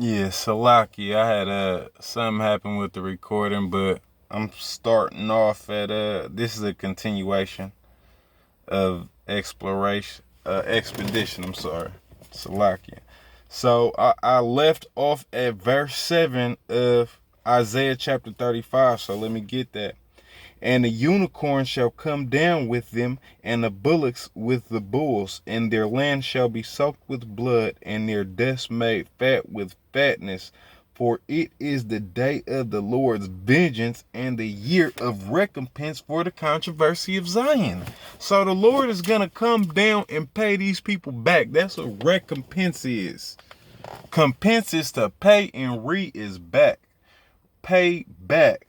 Yeah, Salaki. I had something happen with the recording, but I'm starting off at this is a continuation of expedition. I'm sorry, Salakia. So I left off at verse 7 of Isaiah chapter 35. So let me get that. And the unicorn shall come down with them, and the bullocks with the bulls, and their land shall be soaked with blood, and their dust made fat with fatness. For it is the day of the Lord's vengeance, and the year of recompense for the controversy of Zion. So the Lord is going to come down and pay these people back. That's what recompense is. Compense is to pay, and is back. Pay back.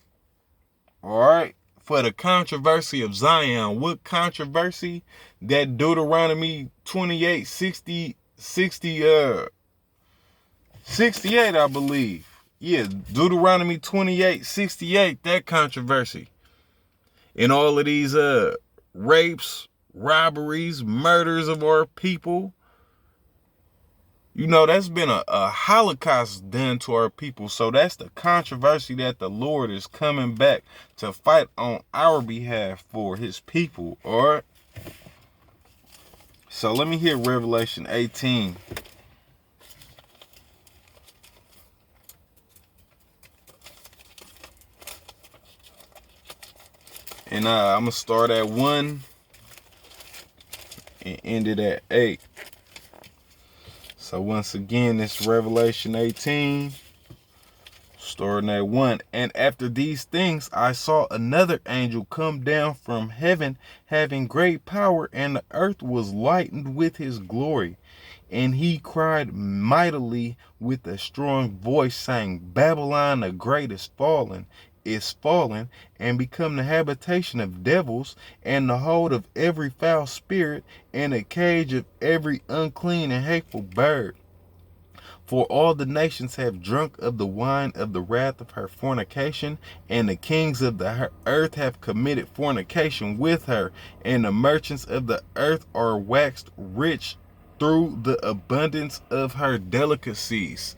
All right. For the controversy of Zion. What controversy? That Deuteronomy 28, 68, I believe. Yeah, Deuteronomy 28, 68, that controversy. And all of these rapes, robberies, murders of our people. You know, that's been a holocaust done to our people. So that's the controversy that the Lord is coming back to fight on our behalf for his people. All right. So let me hear Revelation 18. And I'm going to start at 1 and end it at 8. So once again, it's Revelation 18. Starting at 1. And after these things, I saw another angel come down from heaven, having great power, and the earth was lightened with his glory. And he cried mightily with a strong voice, saying, Babylon the great is fallen, and become the habitation of devils, and the hold of every foul spirit, and a cage of every unclean and hateful bird. For all the nations have drunk of the wine of the wrath of her fornication, and the kings of the earth have committed fornication with her, and the merchants of the earth are waxed rich through the abundance of her delicacies.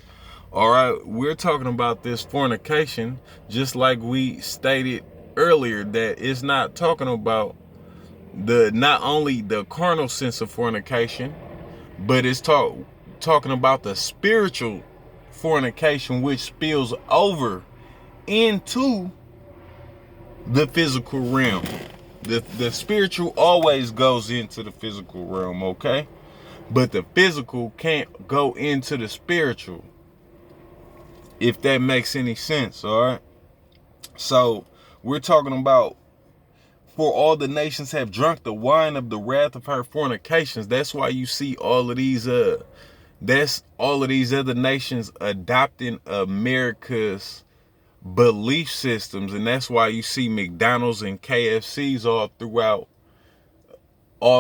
All right, we're talking about this fornication, just like we stated earlier, that it's not talking about not only the carnal sense of fornication, but it's talking about the spiritual fornication, which spills over into the physical realm. The spiritual always goes into the physical realm, okay? But the physical can't go into the spiritual, if that makes any sense. All right. So we're talking about, for all the nations have drunk the wine of the wrath of her fornications. That's why you see all of these that's all of these other nations adopting America's belief systems. And that's why you see McDonald's and KFCs all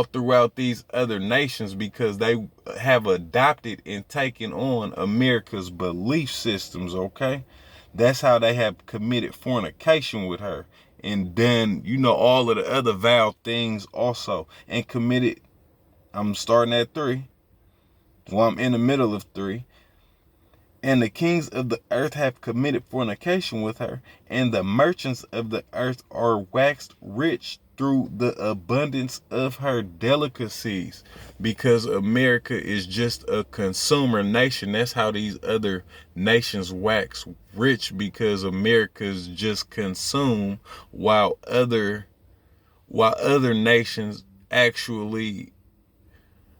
throughout these other nations, because they have adopted and taken on America's belief systems. Okay. That's how they have committed fornication with her, and done, all of the other vile things also, and committed. I'm starting at 3. Well, I'm in the middle of 3. And the kings of the earth have committed fornication with her, and the merchants of the earth are waxed rich through the abundance of her delicacies. Because America is just a consumer nation. That's how these other nations wax rich, because America's just consume, while other nations actually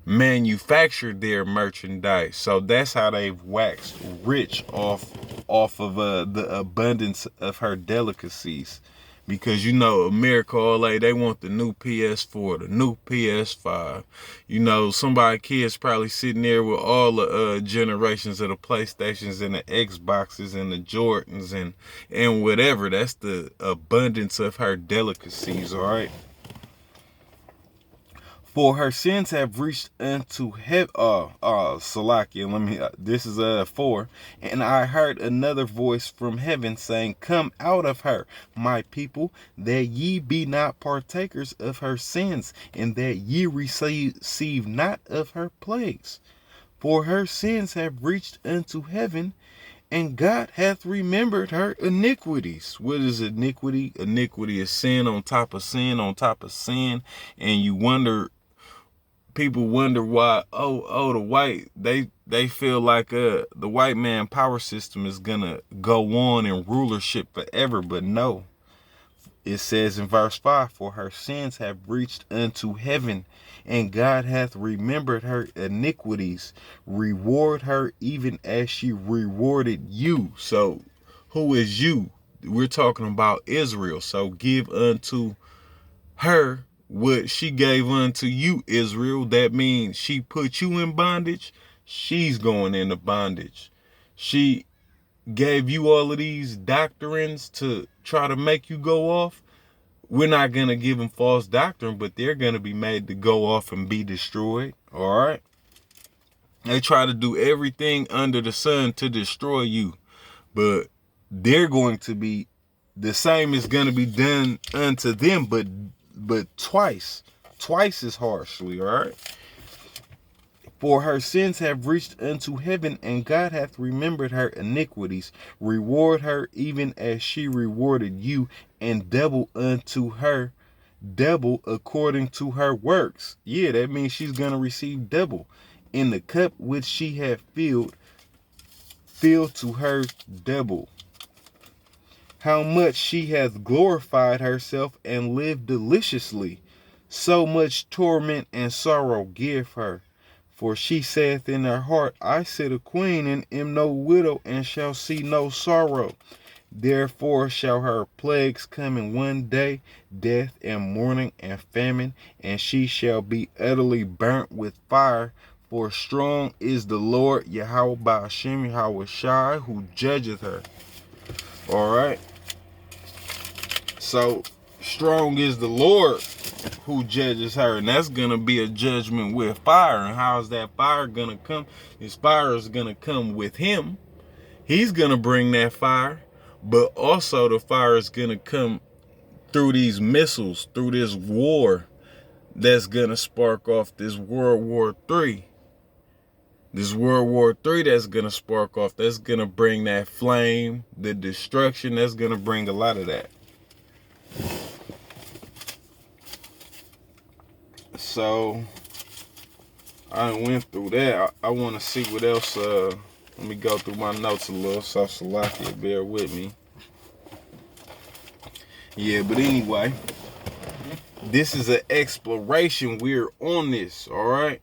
manufactured their merchandise. So that's how they've waxed rich off of the abundance of her delicacies. Because America, all they want the new PS4, the new PS5. Somebody kids probably sitting there with all the generations of the PlayStations and the Xboxes and the Jordans and whatever. That's the abundance of her delicacies. All right. For her sins have reached unto heaven. Salakia. This is 4. And I heard another voice from heaven saying, Come out of her, my people, that ye be not partakers of her sins, and that ye receive not of her plagues. For her sins have reached unto heaven, and God hath remembered her iniquities. What is iniquity? Iniquity is sin on top of sin on top of sin. And people wonder why, the white, they feel like the white man power system is gonna go on in rulership forever. But no. It says in verse 5, for her sins have reached unto heaven, and God hath remembered her iniquities. Reward her even as she rewarded you. So, who is you? We're talking about Israel. So, give unto her what she gave unto you, Israel. That means she put you in bondage. She's going into bondage. She gave you all of these doctrines to try to make you go off. We're not going to give them false doctrine, but they're going to be made to go off and be destroyed. All right. They try to do everything under the sun to destroy you, but they're going to be, the same is going to be done unto them, but twice as harshly. All right. For her sins have reached unto heaven, and God hath remembered her iniquities. Reward her even as she rewarded you, and double unto her, double according to her works. Yeah, that means she's going to receive double. In the cup which she hath filled, fill to her double. How much she hath glorified herself and lived deliciously, so much torment and sorrow give her. For she saith in her heart, I sit a queen and am no widow, and shall see no sorrow. Therefore shall her plagues come in one day, death and mourning and famine, and she shall be utterly burnt with fire. For strong is the Lord Yahweh Ba'ashem Yahweh Shai, who judgeth her. All right. So strong is the Lord who judges her, and that's gonna be a judgment with fire. And how is that fire gonna come? This fire is gonna come with him. He's gonna bring that fire, but also the fire is gonna come through these missiles, through this war that's gonna spark off this World War III. This World War III that's gonna spark off, that's gonna bring that flame, the destruction, that's gonna bring a lot of that. So I went through that. I want to see what else. Let me go through my notes a little. So Salakia, bear with me. Yeah, but anyway, this is an exploration. We're on this, all right?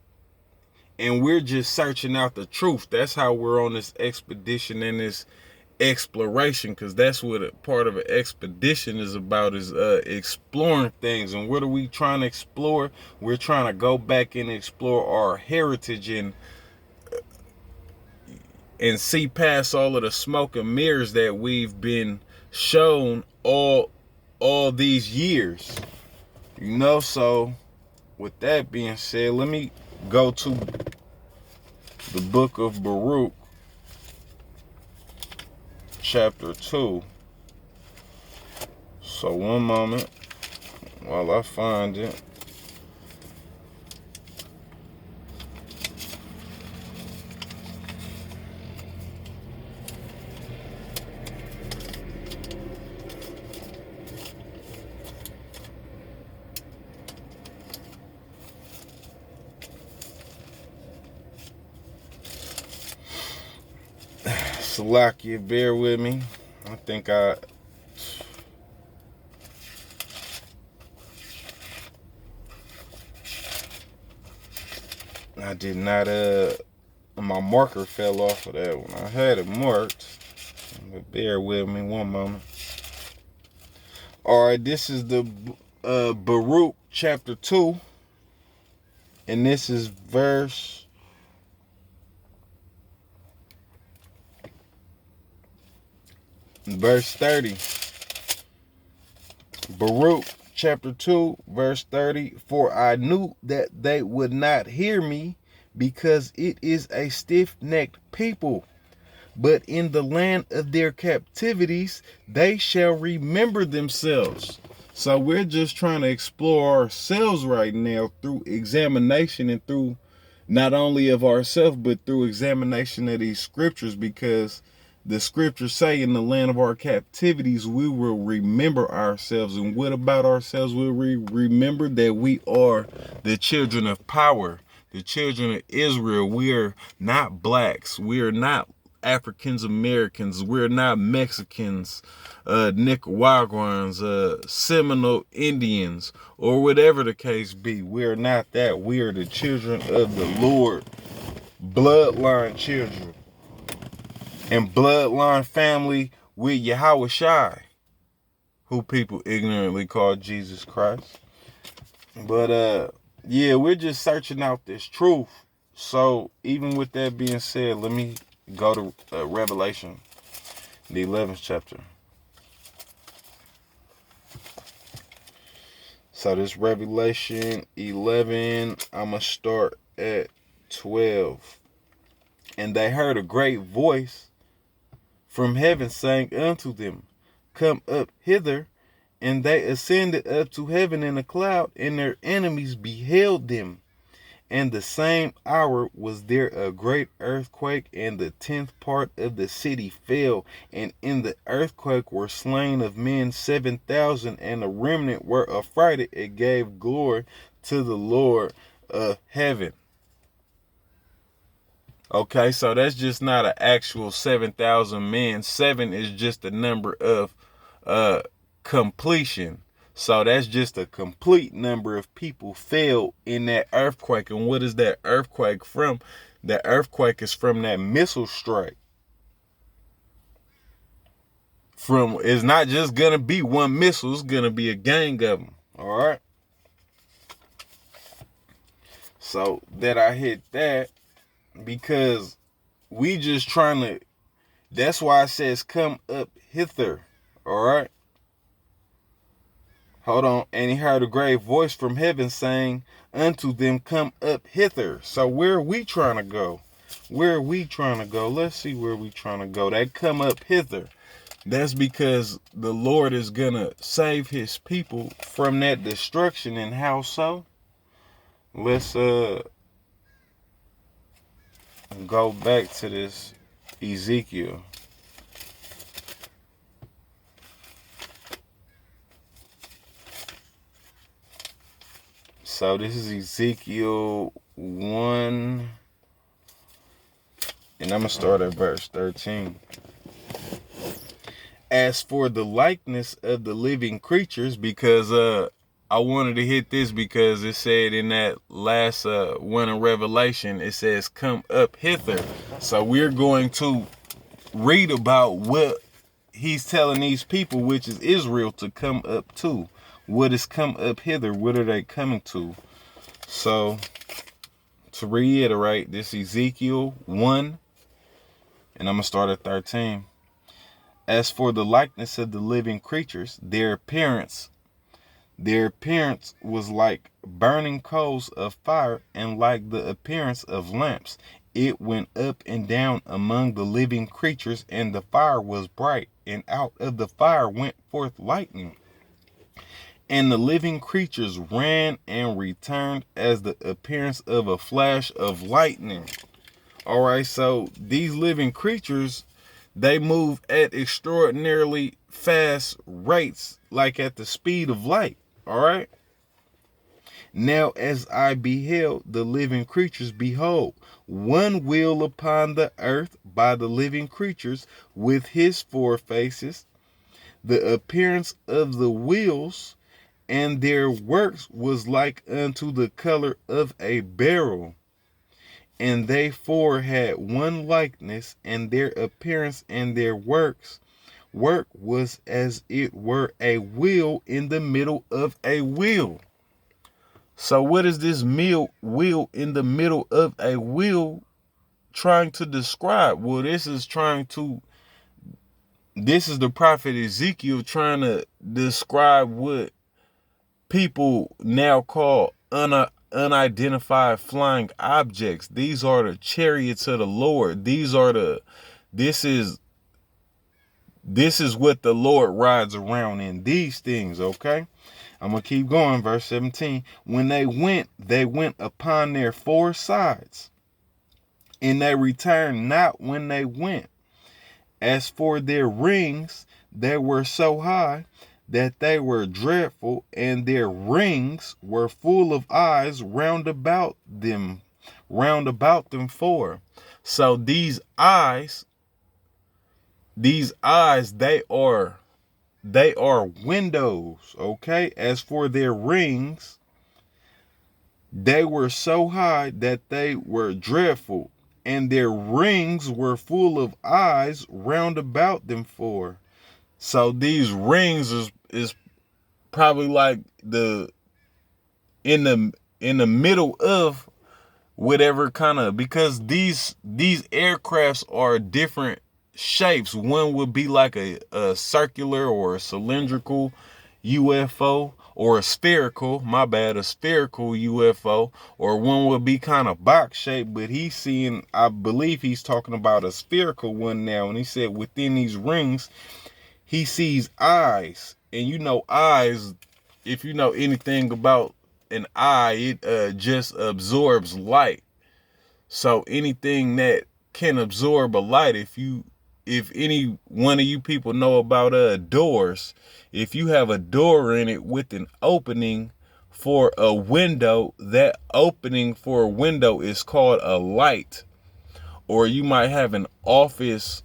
And we're just searching out the truth. That's how we're on this expedition and this exploration, because that's what a part of an expedition is about, is exploring things. And what are we trying to explore? We're trying to go back and explore our heritage and see past all of the smoke and mirrors that we've been shown all these years, you know. So with that being said, let me go to the book of Baruch, chapter 2. So one moment while I find it. Salakia, bear with me. I think I did not, my marker fell off of that one. I had it marked, but bear with me one moment. All right, this is the Baruch chapter 2, and this is verse 30. Baruch chapter 2, verse 30. For I knew that they would not hear me, because it is a stiff-necked people. But in the land of their captivities, they shall remember themselves. So we're just trying to explore ourselves right now through examination and through not only of ourselves, but through examination of these scriptures, because the scriptures say in the land of our captivities, we will remember ourselves. And what about ourselves? Will we remember that we are the children of power, the children of Israel? We are not blacks. We are not Africans Americans. We're not Mexicans, Nicaraguans, Seminole Indians, or whatever the case be. We are not that. We are the children of the Lord, bloodline children, and bloodline family with Yahweh Shai, who people ignorantly call Jesus Christ. But yeah, we're just searching out this truth. So even with that being said, let me go to Revelation, the 11th chapter. So this Revelation 11, I'm going to start at 12. And they heard a great voice from heaven saying unto them, Come up hither. And they ascended up to heaven in a cloud, and their enemies beheld them. And the same hour was there a great earthquake, and the 10th part of the city fell. And in the earthquake were slain of men 7,000, and the remnant were affrighted and gave glory to the Lord of heaven. Okay, so that's just not an actual 7,000 men. 7 is just the number of completion. So that's just a complete number of people fell in that earthquake. And what is that earthquake from? That earthquake is from that missile strike. It's not just going to be one missile. It's going to be a gang of them. All right. So that I hit that because we just trying to, that's why it says come up hither. All right. Hold on. And he heard a great voice from heaven saying unto them, Come up hither. So where are we trying to go? Where are we trying to go? Let's see where we trying to go. That come up hither. That's because the Lord is going to save his people from that destruction. And how so? Let's go back to this Ezekiel. So this is Ezekiel 1, and I'm going to start at verse 13. As for the likeness of the living creatures, because I wanted to hit this because it said in that last one in Revelation, it says, come up hither. So we're going to read about what he's telling these people, which is Israel, to come up to. What is come up hither? What are they coming to? So, to reiterate, this Ezekiel 1, and I'm going to start at 13. As for the likeness of the living creatures, their appearance was like burning coals of fire, and like the appearance of lamps. It went up and down among the living creatures, and the fire was bright, and out of the fire went forth lightning. And the living creatures ran and returned as the appearance of a flash of lightning. All right, so these living creatures, they move at extraordinarily fast rates, like at the speed of light. All right. Now, as I beheld the living creatures, behold, one wheel upon the earth by the living creatures with his four faces, the appearance of the wheels and their works was like unto the color of a beryl. And they four had one likeness, and their appearance and their work was as it were a wheel in the middle of a wheel. So what is this wheel in the middle of a wheel trying to describe? Well, this is the prophet Ezekiel trying to describe what people now call unidentified flying objects. These are the chariots of the Lord. This is what the Lord rides around in, these things, okay? I'm going to keep going. Verse 17. When they went upon their four sides, and they returned not when they went. As for their rings, they were so high that they were dreadful, and their rings were full of eyes round about them four. So these eyes, they are windows, okay? As for their rings, they were so high that they were dreadful, and their rings were full of eyes round about them four. So these rings is probably like in the middle of whatever kind of, because these aircrafts are different shapes. One would be like a circular or a cylindrical UFO, or a spherical UFO, or one would be kind of box shaped, but I believe he's talking about a spherical one now. And he said within these rings, he sees eyes. And eyes, if you know anything about an eye, it just absorbs light. So anything that can absorb a light, if any one of you people know about doors, if you have a door in it with an opening for a window, that opening for a window is called a light. Or you might have an office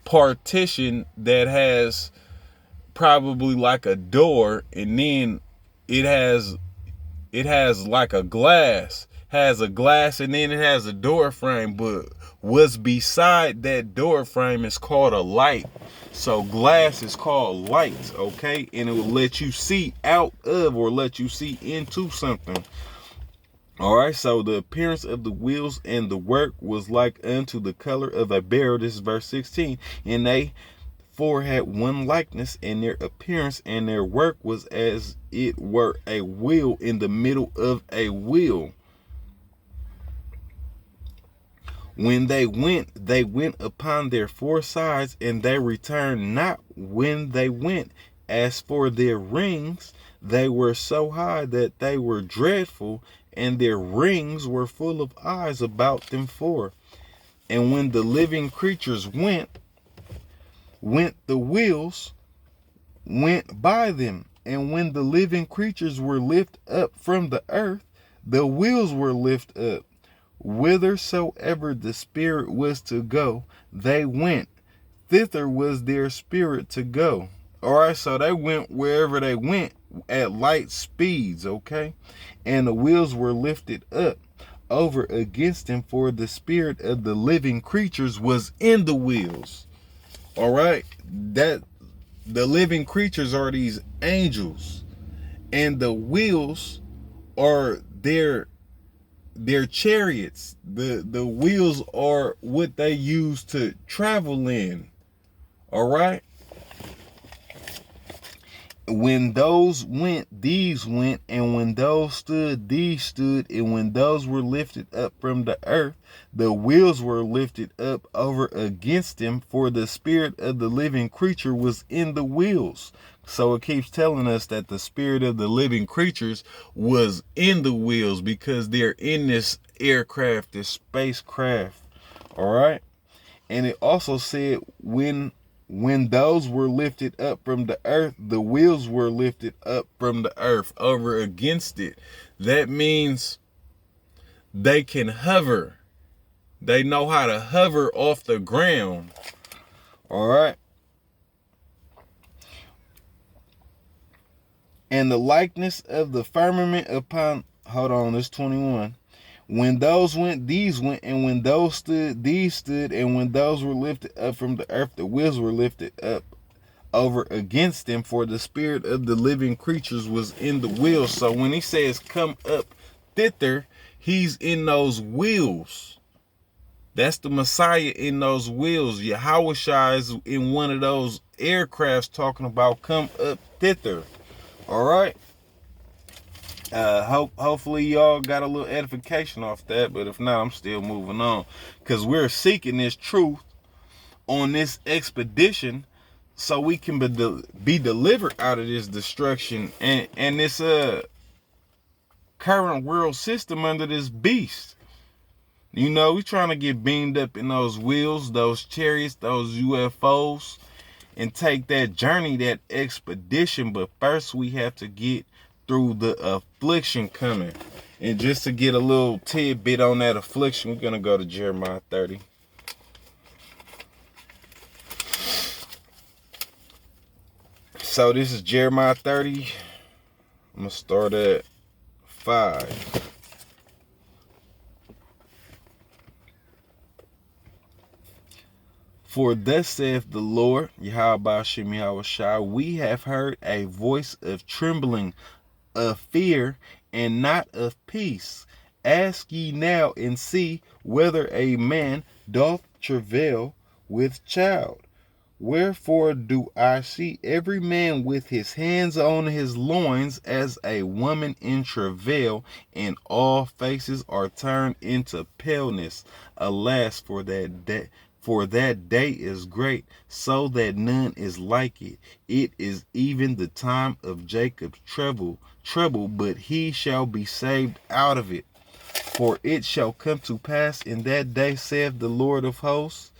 partition that has probably like a door, and then it has like a glass, and then it has a door frame, but what's beside that door frame is called a light. So glass is called light, okay? And it will let you see out of, or let you see into something. All right, so the appearance of the wheels and the work was like unto the color of a beryl. This is verse 16. And they four had one likeness in their appearance, and their work was as it were a wheel in the middle of a wheel. When they went upon their four sides, and they returned not when they went. As for their rings, they were so high that they were dreadful, and their rings were full of eyes about them four. And when the living creatures went, the wheels went by them. And when the living creatures were lifted up from the earth, the wheels were lifted up. Whithersoever the spirit was to go, they went. Thither was their spirit to go. All right, so they went wherever they went at light speeds, okay? And the wheels were lifted up over against them, for the spirit of the living creatures was in the wheels. All right, that the living creatures are these angels, and the wheels are their chariots. The wheels are what they use to travel in. All right. When those went, these went, and when those stood, these stood, and when those were lifted up from the earth, the wheels were lifted up over against them, for the spirit of the living creature was in the wheels. So it keeps telling us that the spirit of the living creatures was in the wheels, because they're in this aircraft, this spacecraft. All right. And it also said when those were lifted up from the earth, the wheels were lifted up from the earth over against it. That means they can hover. They know how to hover off the ground. All right. And the likeness of the firmament upon, this 21. When those went, these went, and when those stood, these stood, and when those were lifted up from the earth, the wheels were lifted up over against them, for the spirit of the living creatures was in the wheels. So when he says come up thither, he's in those wheels. That's the Messiah in those wheels. Yahushua is in one of those aircrafts talking about come up thither. All right. Hopefully y'all got a little edification off that, but if not, I'm still moving on, because we're seeking this truth on this expedition so we can be delivered out of this destruction and this current world system under this beast. You know, we trying to get beamed up in those wheels, those chariots, those UFOs, and take that journey, that expedition. But first we have to get through the affliction coming. And just to get a little tidbit on that affliction, we're going to go to Jeremiah 30. So this is Jeremiah 30. I'm going to start at 5. For thus saith the Lord, Yahweh Shem Yahweh Shai, we have heard a voice of trembling, of fear, and not of peace. Ask ye now and see whether a man doth travail with child. Wherefore do I see every man with his hands on his loins as a woman in travail, and all faces are turned into paleness. Alas, for that day. For that day is great, so that none is like it. It is even the time of Jacob's trouble, but he shall be saved out of it. For it shall come to pass in that day, saith the Lord of hosts,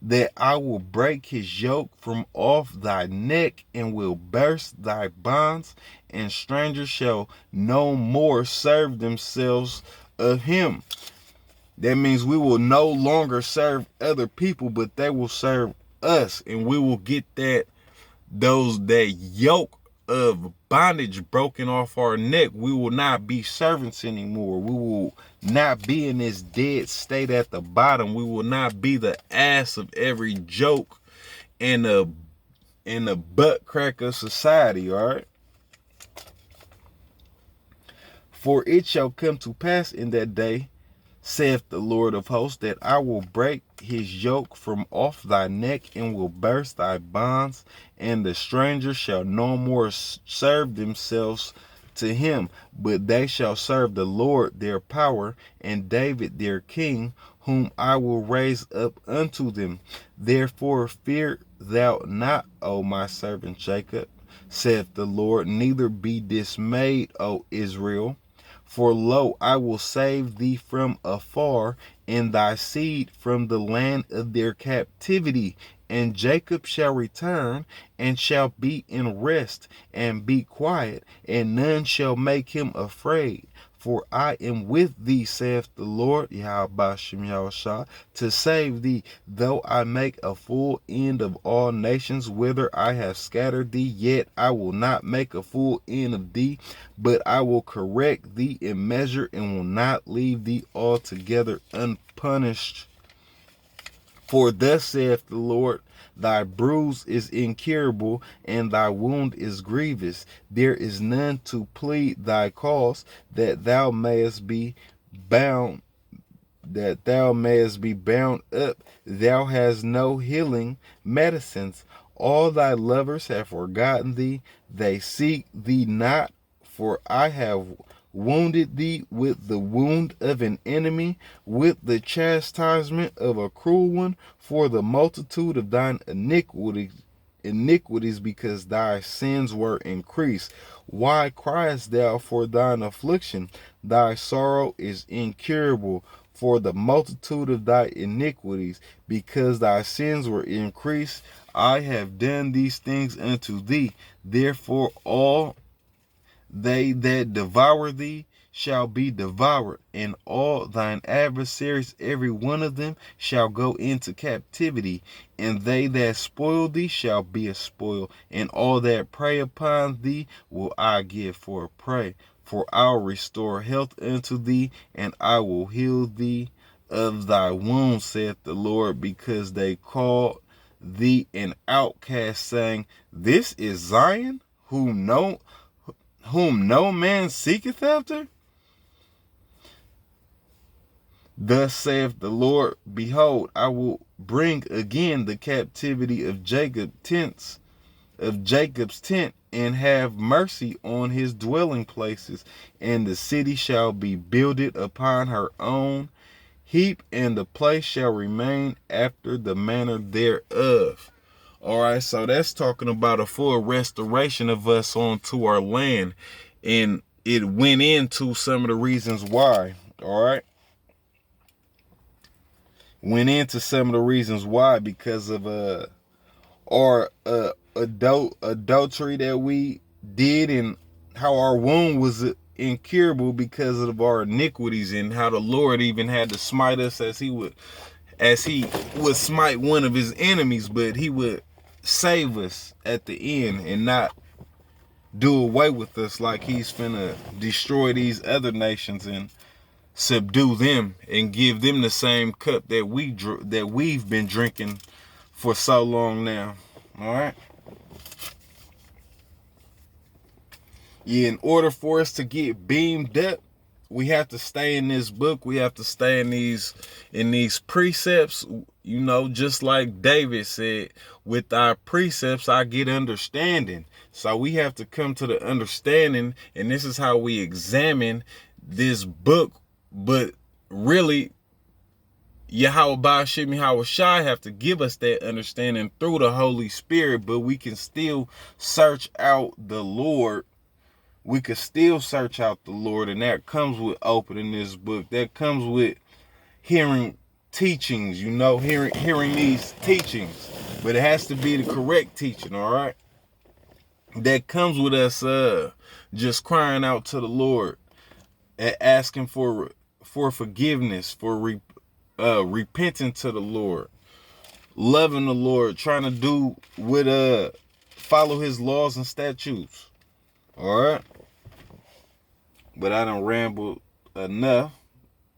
that I will break his yoke from off thy neck, and will burst thy bonds, and strangers shall no more serve themselves of him. That means we will no longer serve other people, but they will serve us, and we will get that yoke of bondage broken off our neck. We will not be servants anymore. We will not be in this dead state at the bottom. We will not be the ass of every joke and the butt crack of society, all right? For it shall come to pass in that day, saith the Lord of hosts, that I will break his yoke from off thy neck, and will burst thy bonds, and the strangers shall no more serve themselves to him, but they shall serve the Lord their power, and David their king, whom I will raise up unto them. Therefore fear thou not, O my servant Jacob, saith the Lord, neither be dismayed, O Israel. For lo, I will save thee from afar, and thy seed from the land of their captivity. And Jacob shall return, and shall be in rest, and be quiet, and none shall make him afraid. For I am with thee, saith the Lord, Yahweh Shem Yahweh Shai, to save thee, though I make a full end of all nations, whither I have scattered thee, yet I will not make a full end of thee, but I will correct thee in measure, and will not leave thee altogether unpunished. For thus saith the Lord, thy bruise is incurable, and thy wound is grievous. There is none to plead thy cause, that thou mayest be bound up. Thou hast no healing medicines. All thy lovers have forgotten thee. They seek thee not, for I have wounded thee with the wound of an enemy, with the chastisement of a cruel one, for the multitude of thine iniquities, because thy sins were increased. Why criest thou for thine affliction? Thy sorrow is incurable, for the multitude of thy iniquities, because thy sins were increased. I have done these things unto thee. Therefore all they that devour thee shall be devoured, and all thine adversaries, every one of them, shall go into captivity, and they that spoil thee shall be a spoil, and all that prey upon thee will I give for a prey. For I will restore health unto thee, and I will heal thee of thy wounds, saith the Lord, because they called thee an outcast, saying, This is Zion, whom no man seeketh after? Thus saith the Lord, behold, I will bring again the captivity of Jacob's tent, and have mercy on his dwelling places, and the city shall be builded upon her own heap, and the place shall remain after the manner thereof. All right, so that's talking about a full restoration of us onto our land. And it went into some of the reasons why. All right. Went into some of the reasons why, because of our adultery that we did, and how our wound was incurable because of our iniquities, and how the Lord even had to smite us as he would smite one of his enemies, but he would save us at the end and not do away with us like he's finna destroy these other nations and subdue them and give them the same cup that we've been drinking for so long now. All right. Yeah, in order for us to get beamed up, we have to stay in this book. We have to stay in these precepts. You know, just like David said, with our precepts, I get understanding. So we have to come to the understanding, and this is how we examine this book. But really, Yahweh Shimmy Hawashai have to give us that understanding through the Holy Spirit, but we can still search out the Lord. We could still search out the Lord, and that comes with opening this book. That comes with hearing teachings, you know, hearing these teachings. But it has to be the correct teaching, all right? That comes with us just crying out to the Lord and asking for forgiveness, for repenting to the Lord, loving the Lord, trying to do what follow his laws and statutes. All right. But I done rambled enough.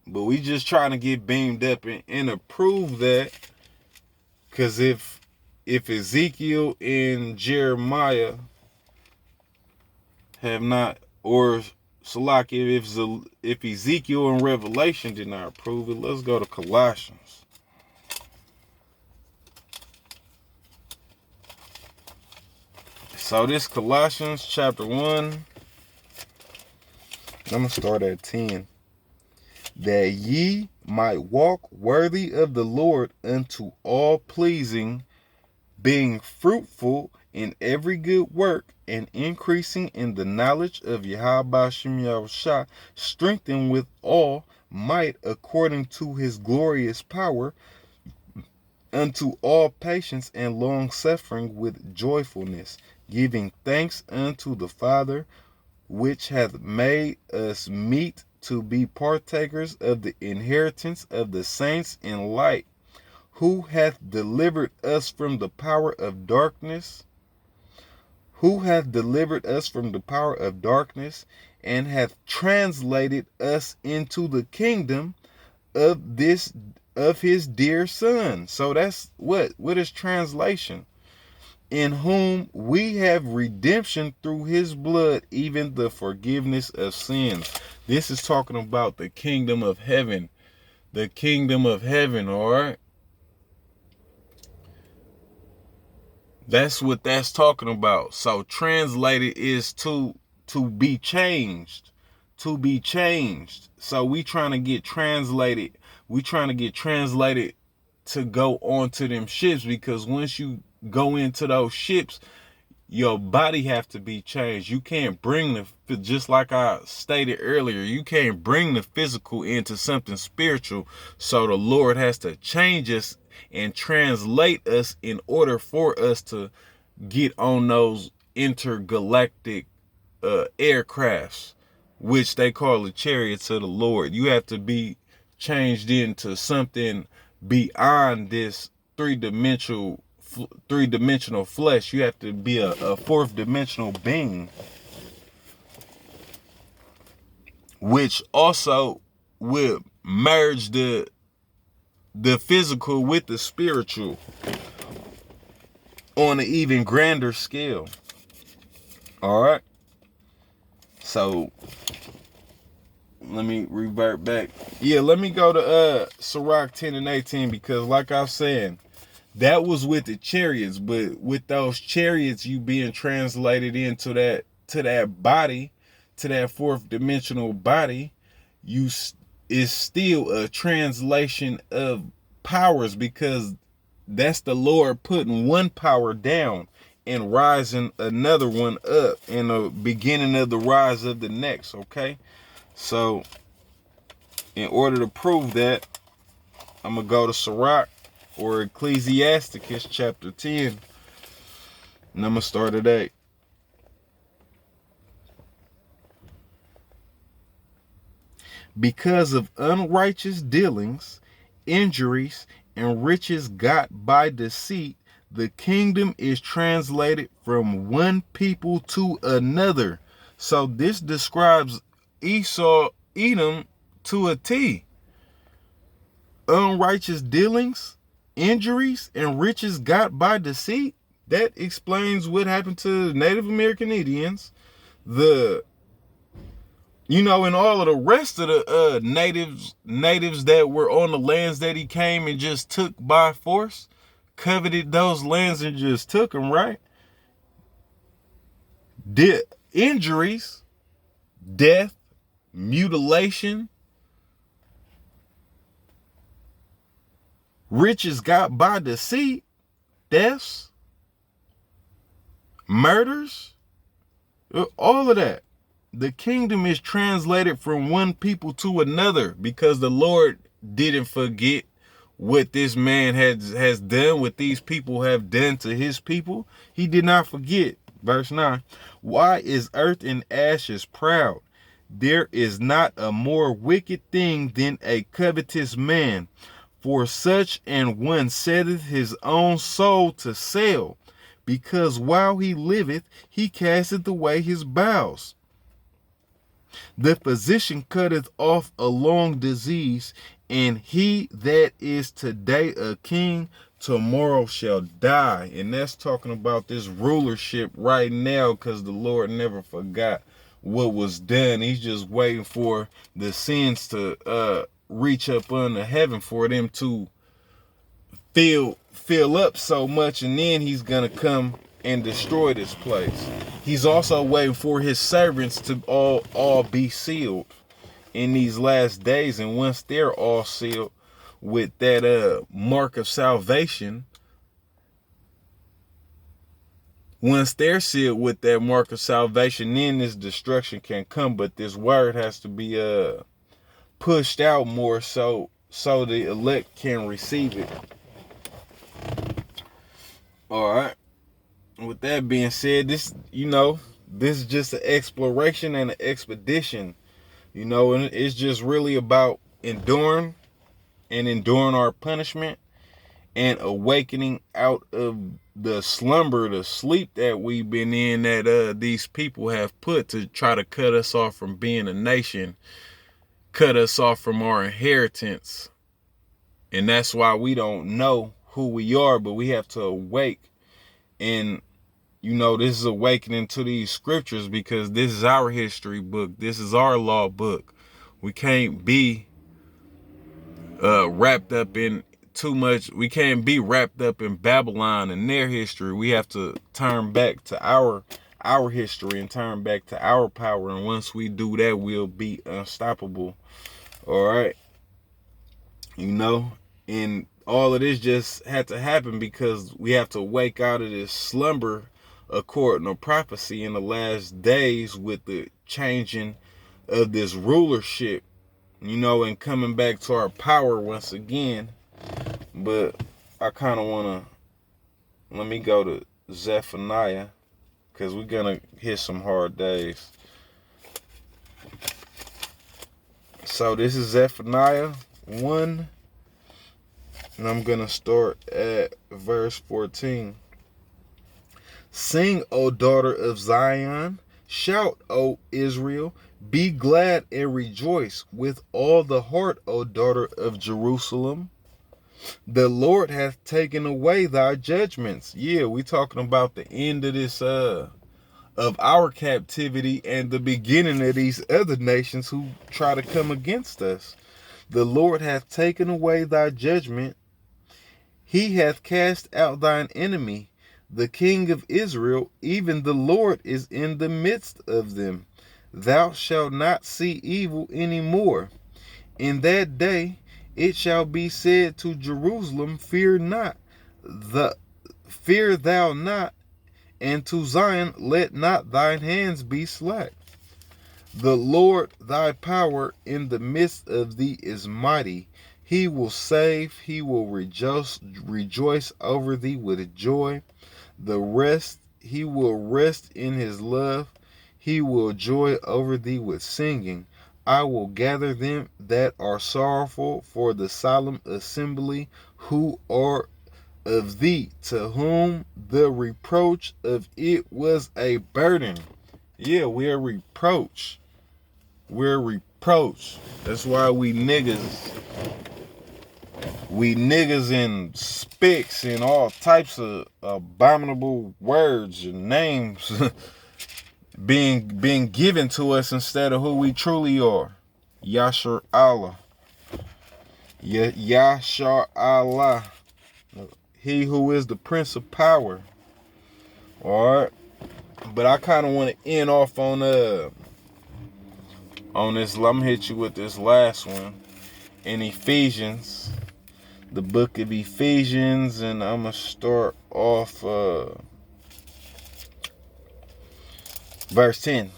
But we just trying to get beamed up and approve that. Because if Ezekiel and Jeremiah have not, or Salaki, if Ezekiel and Revelation did not approve it, let's go to Colossians. So this Colossians chapter 1, I'm going to start at 10. That ye might walk worthy of the Lord unto all pleasing, being fruitful in every good work, and increasing in the knowledge of Yahweh Shem Yahushua, strengthened with all might according to his glorious power, unto all patience and long suffering with joyfulness, giving thanks unto the Father, which hath made us meet to be partakers of the inheritance of the saints in light, who hath delivered us from the power of darkness, and hath translated us into the kingdom of his dear Son. So that's what is translation? In whom we have redemption through his blood, even the forgiveness of sins. This is talking about the kingdom of heaven. The kingdom of heaven, all right? That's what that's talking about. So translated is to be changed. To be changed. So we trying to get translated. We trying to get translated to go onto them ships, because once you go into those ships, your body have to be changed. You can't bring just like I stated earlier, you can't bring the physical into something spiritual. So the Lord has to change us and translate us in order for us to get on those intergalactic aircrafts, which they call the chariots of the Lord. You have to be changed into something beyond this three-dimensional flesh. You have to be a fourth dimensional being, which also will merge the physical with the spiritual on an even grander scale. All right. So let me revert back. Yeah, let me go to Sirach 10 and 18, because like I was saying, that was with the chariots, but with those chariots, you being translated into that body, to that fourth dimensional body, is still a translation of powers, because That's the Lord putting one power down and rising another one up in the beginning of the rise of the next, okay? So, in order to prove that, I'm going to go to Sirach or Ecclesiasticus chapter 10, and I'm going to start at 8. Because of unrighteous dealings, injuries, and riches got by deceit, the kingdom is translated from one people to another. So this describes Esau, Edom to a T. Unrighteous dealings, injuries, and riches got by deceit. That explains what happened to Native American Indians. And all of the rest of the natives that were on the lands that he came and just took by force, coveted those lands and just took them, right? Injuries, death, mutilation, riches got by deceit, deaths, murders, all of that. The kingdom is translated from one people to another because the Lord didn't forget what this man has done, what these people have done to his people. He did not forget. Verse 9. Why is earth in ashes proud? There is not a more wicked thing than a covetous man. For such an one setteth his own soul to sale, because while he liveth, he casteth away his bowels. The physician cutteth off a long disease, and he that is today a king, tomorrow shall die. And that's talking about this rulership right now, because the Lord never forgot what was done. He's just waiting for the sins to reach up unto heaven for them to fill up so much, and then he's gonna come and destroy this place. He's also waiting for his servants to all be sealed in these last days. And once they're all sealed with that mark of salvation, once they're sealed with that mark of salvation, then this destruction can come. But this word has to be pushed out more so the elect can receive it. All right. With that being said, this is just an exploration and an expedition, and it's just really about enduring our punishment and awakening out of the slumber, the sleep that we've been in, that these people have put to try to cut us off from being a nation, cut us off from our inheritance. And that's why we don't know who we are, but we have to awake. And this is awakening to these scriptures, because this is our history book. This is our law book. We can't be wrapped up in too much. We can't be wrapped up in Babylon and their history. We have to turn back to our history and turn back to our power. And once we do that, we'll be unstoppable. All right. And all of this just had to happen because we have to wake out of this slumber according to prophecy in the last days, with the changing of this rulership, and coming back to our power once again. But I kind of want to, let me go to Zephaniah, because we're going to hit some hard days. So this is Zephaniah 1, and I'm going to start at verse 14. Sing, O daughter of Zion. Shout, O Israel. Be glad and rejoice with all the heart, O daughter of Jerusalem. The Lord hath taken away thy judgments. Yeah, we talking about the end of this, of our captivity and the beginning of these other nations who try to come against us. The Lord hath taken away thy judgment. He hath cast out thine enemy. The King of Israel, even the Lord, is in the midst of them. Thou shalt not see evil any more. In that day it shall be said to Jerusalem, fear not. fear thou not, and to Zion let not thine hands be slack. The Lord thy power in the midst of thee is mighty. He will save, he will rejoice over thee with joy. He will rest in his love. He will joy over thee with singing. I will gather them that are sorrowful for the solemn assembly, who are of thee, to whom the reproach of it was a burden. Yeah, we're reproach. We're reproach. That's why we niggas in spics and all types of abominable words and names being given to us instead of who we truly are. Yashar Allah. Yashar Allah. He who is the Prince of Power. Alright. But I kind of want to end off on this. I'm gonna hit you with this last one. In Ephesians. The book of Ephesians. And I'm gonna start off verse 10.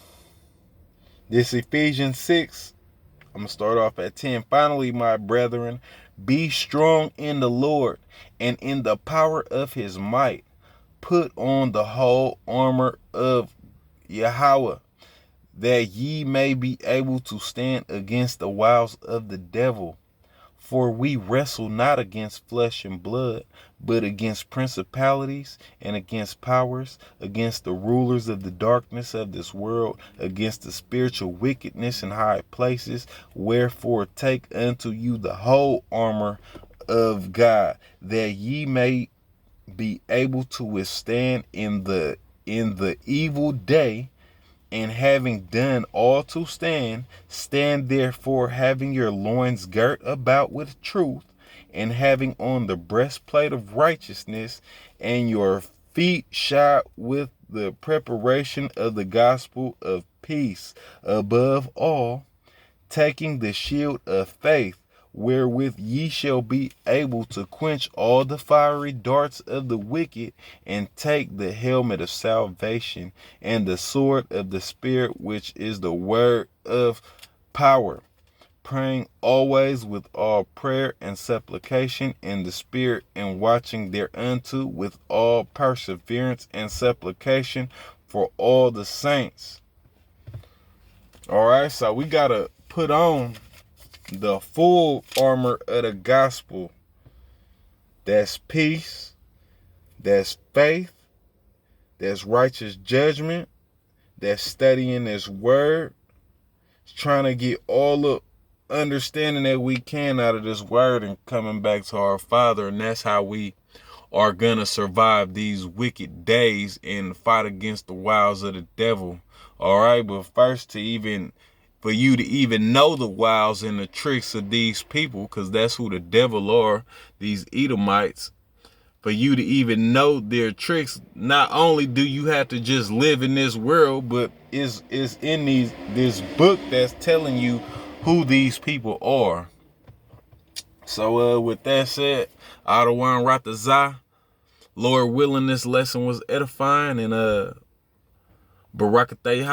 This Ephesians 6. I'm going to start off at 10. Finally, my brethren, be strong in the Lord and in the power of his might. Put on the whole armor of Yahweh, that ye may be able to stand against the wiles of the devil. For we wrestle not against flesh and blood, but against principalities and against powers, against the rulers of the darkness of this world, against the spiritual wickedness in high places. Wherefore take unto you the whole armor of God, that ye may be able to withstand in the evil day. And having done all to stand, stand therefore, having your loins girt about with truth, and having on the breastplate of righteousness, and your feet shod with the preparation of the gospel of peace. Above all, taking the shield of faith, wherewith ye shall be able to quench all the fiery darts of the wicked, and take the helmet of salvation and the sword of the Spirit, which is the word of power, praying always with all prayer and supplication in the Spirit, and watching thereunto with all perseverance and supplication for all the saints. All right, so we got to put on the full armor of the gospel. That's peace, that's faith, that's righteous judgment, that's studying this word, it's trying to get all the understanding that we can out of this word and coming back to our Father. And that's how we are gonna survive these wicked days and fight against the wiles of the devil. All right, but first, for you to even know the wiles and the tricks of these people, because that's who the devil are, these Edomites. For you to even know their tricks, not only do you have to just live in this world, but is in this book that's telling you who these people are. So with that said, Adawan Ratazah, Lord willing, this lesson was edifying, and Barakatay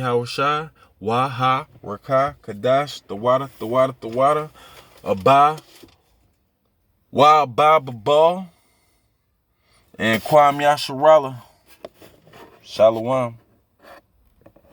Howard Shah, Waha, Rakah, Kadash, the water, Abba, Wa Baba Ball, and Kwam Yasharala. Shalom.